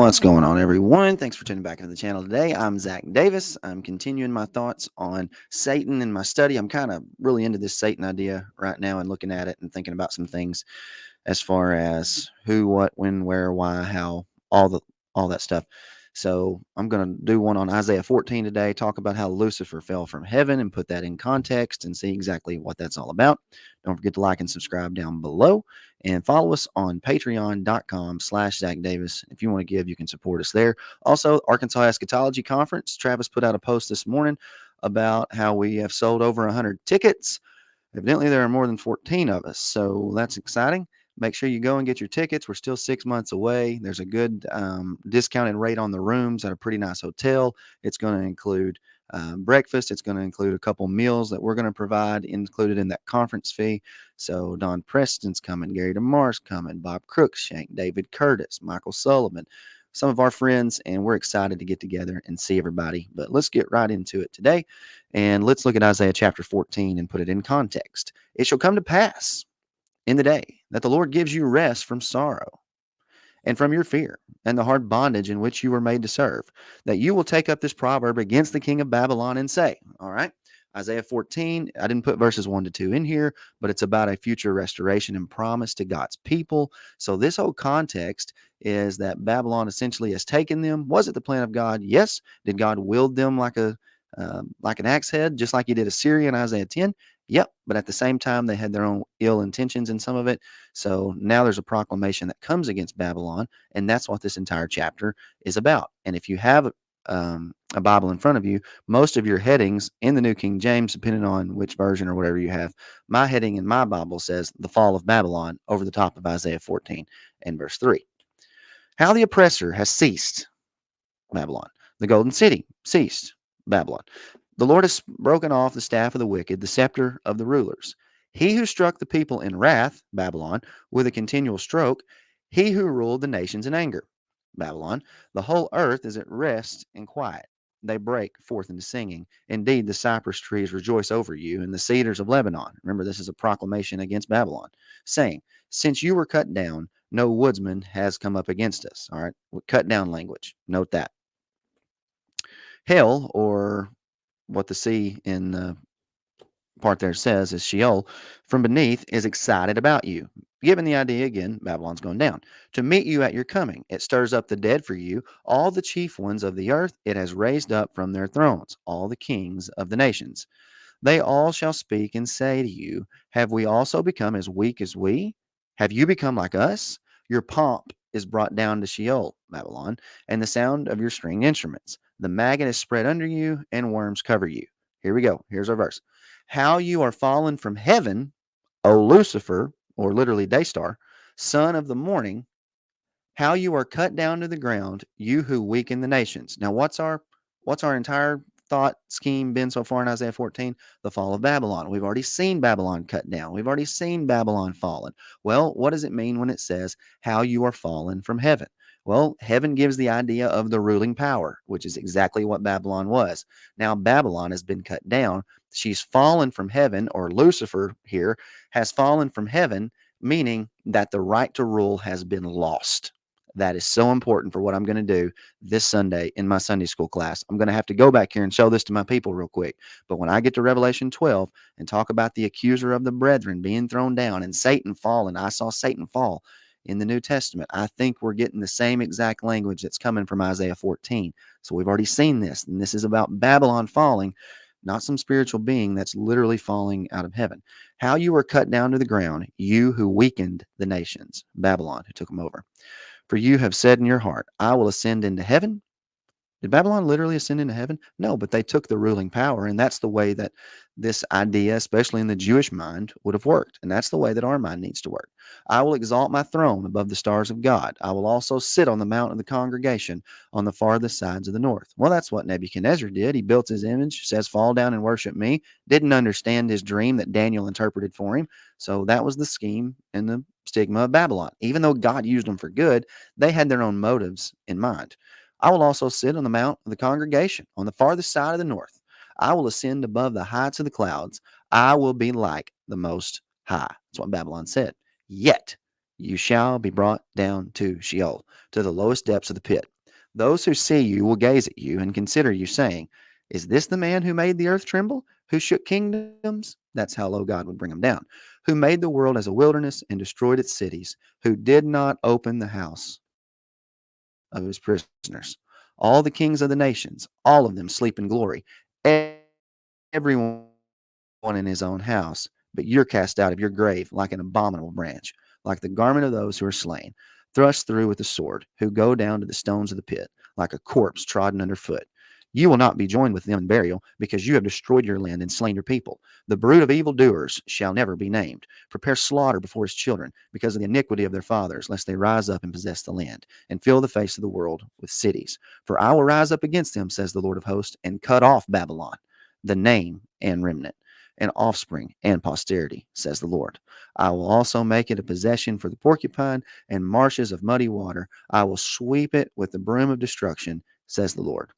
What's going on, everyone? Thanks for tuning back into the channel today. I'm Zach Davis. I'm continuing my thoughts on Satan in my study. I'm kind of really into this Satan idea right now and looking at it and thinking about some things as far as who, what, when, where, why, how, all that stuff. So I'm going to do one on Isaiah 14 today, talk about how Lucifer fell from heaven and put that in context and see exactly what that's all about. Don't forget to like and subscribe down below and follow us on patreon.com/Zach Davis. If you want to give, you can support us there. Also, Arkansas Eschatology Conference. Travis put out a post this morning about how we have sold over 100 tickets. Evidently, there are more than 14 of us, so that's exciting. Make sure you go and get your tickets. We're still 6 months away. There's a good discounted rate on the rooms at a pretty nice hotel. It's going to include breakfast. It's going to include a couple meals that we're going to provide included in that conference fee. So Don Preston's coming, Gary DeMar's coming, Bob Crookshank, David Curtis, Michael Sullivan, some of our friends, and we're excited to get together and see everybody. But let's get right into it today, and let's look at Isaiah chapter 14 and put it in context. It shall come to pass in the day that the Lord gives you rest from sorrow and from your fear and the hard bondage in which you were made to serve, that you will take up this proverb against the king of Babylon and say, all right, Isaiah 14, I didn't put verses 1 to 2 in here, but it's about a future restoration and promise to God's people. So this whole context is that Babylon essentially has taken them. Was it the plan of God? Yes. Did God wield them like an axe head, just like he did Assyria in Isaiah 10? Yep. But at the same time, they had their own ill intentions in some of it. So now there's a proclamation that comes against Babylon, and that's what this entire chapter is about. And if you have a Bible in front of you, most of your headings in the New King James, depending on which version or whatever you have, my heading in my Bible says the fall of Babylon over the top of Isaiah 14 and verse 3. How the oppressor has ceased, Babylon. The golden city ceased, Babylon. The Lord has broken off the staff of the wicked, the scepter of the rulers. He who struck the people in wrath, Babylon, with a continual stroke, he who ruled the nations in anger, Babylon. The whole earth is at rest and quiet. They break forth into singing. Indeed, the cypress trees rejoice over you, and the cedars of Lebanon. Remember, this is a proclamation against Babylon, saying, since you were cut down, no woodsman has come up against us. All right, cut down language. Note that. Hell, or what the sea in the part there says is Sheol, from beneath is excited about you. Given the idea again, Babylon's going down. To meet you at your coming, it stirs up the dead for you. All the chief ones of the earth it has raised up from their thrones, all the kings of the nations. They all shall speak and say to you, have we also become as weak as we? Have you become like us? Your pomp is brought down to Sheol, Babylon, and the sound of your stringed instruments. The maggot is spread under you, and worms cover you. Here we go. Here's our verse. How you are fallen from heaven, O Lucifer, or literally day star, son of the morning, how you are cut down to the ground, you who weaken the nations. Now, what's our entire thought scheme been so far in Isaiah 14? The fall of Babylon. We've already seen Babylon cut down. We've already seen Babylon fallen. Well, what does it mean when it says how you are fallen from heaven? Well, heaven gives the idea of the ruling power, which is exactly what Babylon was. Now, Babylon has been cut down. She's fallen from heaven, or Lucifer here has fallen from heaven, meaning that the right to rule has been lost. That is so important for what I'm going to do this Sunday in my Sunday school class. I'm going to have to go back here and show this to my people real quick. But when I get to Revelation 12 and talk about the accuser of the brethren being thrown down and Satan falling, I saw Satan fall in the New Testament. I think we're getting the same exact language that's coming from Isaiah 14. So we've already seen this, and this is about Babylon falling, not some spiritual being that's literally falling out of heaven. How you were cut down to the ground, you who weakened the nations, Babylon, who took them over. For you have said in your heart, I will ascend into heaven. Did Babylon literally ascend into heaven? No, but they took the ruling power, and that's the way that this idea, especially in the Jewish mind, would have worked. And that's the way that our mind needs to work. I will exalt my throne above the stars of God. I will also sit on the mount of the congregation on the farthest sides of the north. Well, that's what Nebuchadnezzar did. He built his image, says, fall down and worship me. Didn't understand his dream that Daniel interpreted for him. So that was the scheme and the stigma of Babylon. Even though God used them for good, they had their own motives in mind. I will also sit on the mount of the congregation on the farthest side of the north. I will ascend above the heights of the clouds. I will be like the Most High. That's what Babylon said. Yet you shall be brought down to Sheol, to the lowest depths of the pit. Those who see you will gaze at you and consider you, saying, is this the man who made the earth tremble, who shook kingdoms? That's how low God would bring them down. Who made the world as a wilderness and destroyed its cities, who did not open the house of his prisoners. All the kings of the nations, all of them sleep in glory, everyone in his own house, but you're cast out of your grave like an abominable branch, like the garment of those who are slain, thrust through with the sword, who go down to the stones of the pit, like a corpse trodden underfoot. You will not be joined with them in burial, because you have destroyed your land and slain your people. The brood of evildoers shall never be named. Prepare slaughter before his children, because of the iniquity of their fathers, lest they rise up and possess the land, and fill the face of the world with cities. For I will rise up against them, says the Lord of hosts, and cut off Babylon, the name and remnant, and offspring and posterity, says the Lord. I will also make it a possession for the porcupine and marshes of muddy water. I will sweep it with the broom of destruction, says the Lord.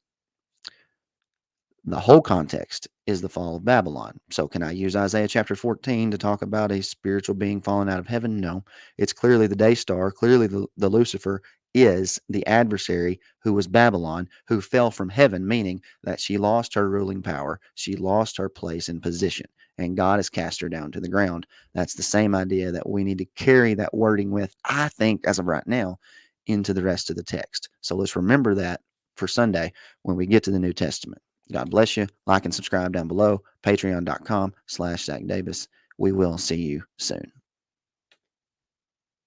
The whole context is the fall of Babylon. So, can I use Isaiah chapter 14 to talk about a spiritual being falling out of heaven? No. It's clearly the day star, clearly the Lucifer is the adversary who was Babylon, who fell from heaven, meaning that she lost her ruling power, she lost her place and position, and God has cast her down to the ground. That's the same idea that we need to carry that wording with, I think, as of right now, into the rest of the text. So, let's remember that for Sunday when we get to the New Testament. God bless you. Like and subscribe down below. Patreon.com/Zach Davis. We will see you soon.